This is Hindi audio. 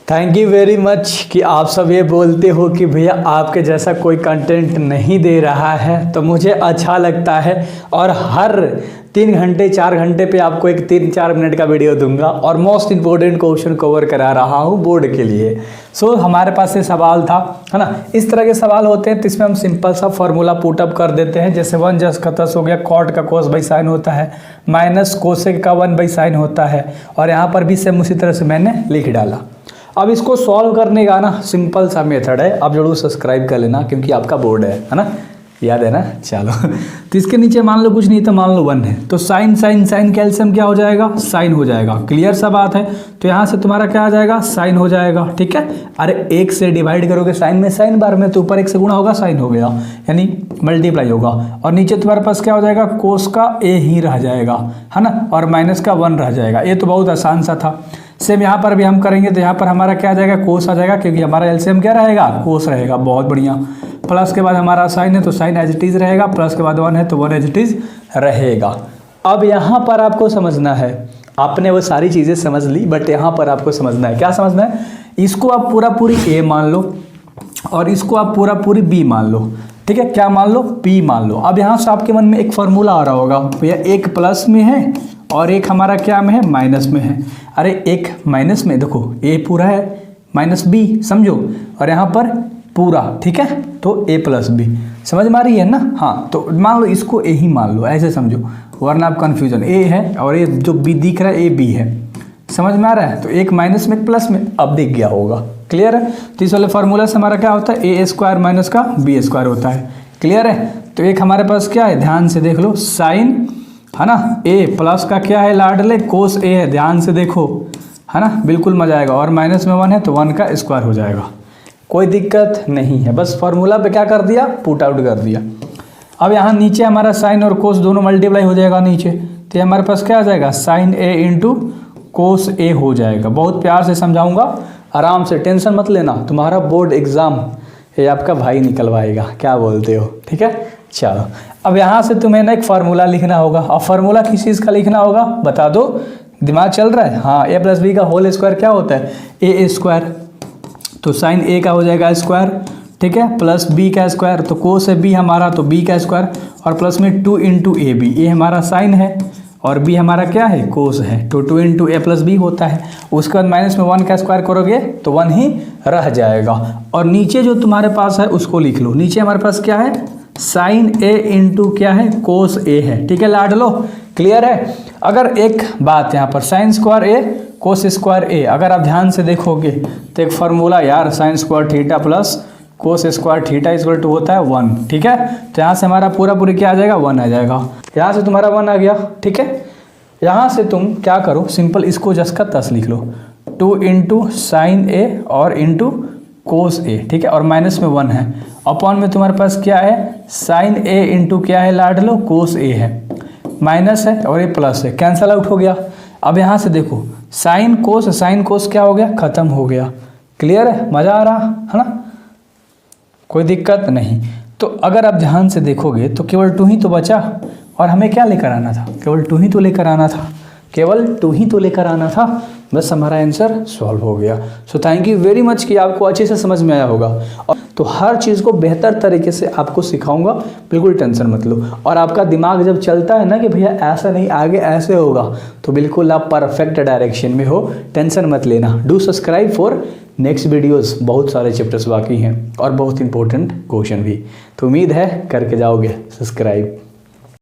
थैंक यू वेरी मच कि आप सब ये बोलते हो कि भैया आपके जैसा कोई कंटेंट नहीं दे रहा है, तो मुझे अच्छा लगता है। और हर 3 घंटे 4 घंटे पे आपको एक 3-4 मिनट का वीडियो दूंगा और मोस्ट इम्पोर्टेंट क्वेश्चन कवर करा रहा हूँ बोर्ड के लिए। सो हमारे पास ये सवाल था, है ना। इस तरह के सवाल होते हैं तो इसमें हम सिंपल सा फॉर्मूला पुटअप कर देते हैं। जैसे 1 जस का 10 हो गया, कॉट का कोस बाई साइन होता है, माइनस कोसेक का 1 बाई साइन होता है। और यहाँ पर भी सेम उसी तरह से मैंने लिख डाला। अब इसको सॉल्व करने का ना सिंपल सा मेथड है, आप जरूर सब्सक्राइब कर लेना क्योंकि आपका बोर्ड है ना, याद है ना। चलो तो इसके नीचे मान लो कुछ नहीं तो मान लो 1 है, तो साइन साइन साइन कैल्शियम क्या हो जाएगा, साइन हो जाएगा। क्लियर सा बात है। तो यहाँ से तुम्हारा क्या आ जाएगा, साइन हो जाएगा। ठीक है, अरे 1 से डिवाइड करोगे साइन में, साइन बार में, तो ऊपर 1 से गुणा होगा, साइन हो गया, यानी मल्टीप्लाई होगा। और नीचे तुम्हारे पास क्या हो जाएगा, कोस का ए ही रह जाएगा, है ना, और माइनस का 1 रह जाएगा। ये तो बहुत आसान सा था। सेम यहाँ पर भी हम करेंगे तो यहाँ पर हमारा क्या आ जाएगा, कोस आ जाएगा, क्योंकि हमारा एलसीएम क्या रहेगा, कोस रहेगा। बहुत बढ़िया। प्लस के बाद हमारा साइन है तो साइन एज इट इज रहेगा, प्लस के बाद 1 है तो 1 एज इट इज रहेगा। अब यहाँ पर आपको समझना है, आपने वो सारी चीज़ें समझ ली, बट यहाँ पर आपको समझना है, क्या समझना है, इसको आप पूरा पूरी ए मान लो और इसको आप पूरा पूरी बी मान लो। ठीक है, क्या मान लो, पी मान लो। अब यहाँ से आपके मन में एक फॉर्मूला आ रहा होगा, भैया एक प्लस में है और एक हमारा क्या में है, माइनस में है। अरे एक माइनस में, देखो ए पूरा है माइनस बी, समझो, और यहाँ पर पूरा। ठीक है, तो ए प्लस बी, समझ में आ रही है ना। हाँ, तो मान लो इसको ए ही मान लो, ऐसे समझो, वरना आप कन्फ्यूजन। ए है और ये जो बी दिख रहा है ए बी है, समझ में आ रहा है। तो एक माइनस में एक प्लस में, अब दिख गया होगा। क्लियर है। तो इस वाले फार्मूला से हमारा क्या होता है, ए स्क्वायर माइनस का बी स्क्वायर होता है। क्लियर है। तो एक हमारे पास क्या है, ध्यान से देख लो, साइन है ना, ए प्लस का क्या है लाडले, कोस ए है, ध्यान से देखो, है ना, बिल्कुल मजा आएगा। और माइनस में 1 है तो 1 का स्क्वायर हो जाएगा, कोई दिक्कत नहीं है। बस फार्मूला पे क्या कर दिया, पुट आउट कर दिया। अब यहाँ नीचे हमारा साइन और कोस दोनों मल्टीप्लाई हो जाएगा नीचे, तो हमारे पास क्या आ जाएगा, साइन ए इंटू कोस ए हो जाएगा। बहुत प्यार से समझाऊंगा, आराम से, टेंशन मत लेना, तुम्हारा बोर्ड एग्जाम ये आपका भाई निकलवाएगा, क्या बोलते हो। ठीक है, चलो अब यहाँ से तुम्हें ना एक फार्मूला लिखना होगा। और फार्मूला किस चीज़ का लिखना होगा, बता दो, दिमाग चल रहा है। हाँ, ए प्लस बी का होल स्क्वायर क्या होता है, ए स्क्वायर, तो साइन ए का हो जाएगा स्क्वायर। ठीक है, प्लस बी का स्क्वायर, तो कोस है बी हमारा, तो बी का स्क्वायर, और प्लस में 2 इंटू ए बी, ए हमारा साइन है और बी हमारा क्या है, कोस है, तो 2 इंटू ए प्लस बी होता है। उसके बाद माइनस में 1 का स्क्वायर करोगे तो 1 ही रह जाएगा। और नीचे जो तुम्हारे पास है उसको लिख लो, नीचे हमारे पास क्या है, साइन ए इंटू क्या है, कोस ए है। ठीक है लाड लो, क्लियर है। अगर एक बात यहाँ पर, sine square A cos square A, अगर आप ध्यान से देखोगे तो एक फार्मूला यार, sine square theta plus cos square theta equal to होता है 1। ठीक है, तो यहाँ से हमारा पूरा पूरी क्या आ जाएगा, 1 आ जाएगा। यहाँ से तुम्हारा 1 आ गया। ठीक है, यहाँ से तुम क्या करो, सिंपल इसको जस का 10 लिख लो, 2 इंटू साइन ए और इंटू कोस ए। ठीक है, और माइनस में 1 है, अपॉन में तुम्हारे पास क्या है, साइन ए इंटू क्या है लाड लो, कोस ए है, माइनस है और ये प्लस है, कैंसल आउट हो गया। अब यहाँ से देखो, साइन कोस क्या हो गया, खत्म हो गया। क्लियर है, मज़ा आ रहा है ना, कोई दिक्कत नहीं। तो अगर आप ध्यान से देखोगे तो केवल 2 ही तो बचा, और हमें क्या लेकर आना था, केवल 2 ही तो लेकर आना था, केवल 2 ही तो लेकर आना था, बस हमारा आंसर सॉल्व हो गया। So thank you very much कि आपको अच्छे से समझ में आया होगा। और तो हर चीज़ को बेहतर तरीके से आपको सिखाऊंगा, बिल्कुल टेंशन मत लो। और आपका दिमाग जब चलता है ना कि भैया ऐसा नहीं, आगे ऐसे होगा, तो बिल्कुल आप परफेक्ट डायरेक्शन में हो, टेंशन मत लेना। Do subscribe for next videos, बहुत सारे चैप्टर्स बाकी हैं और बहुत इंपॉर्टेंट क्वेश्चन भी, तो उम्मीद है करके जाओगे सब्सक्राइब।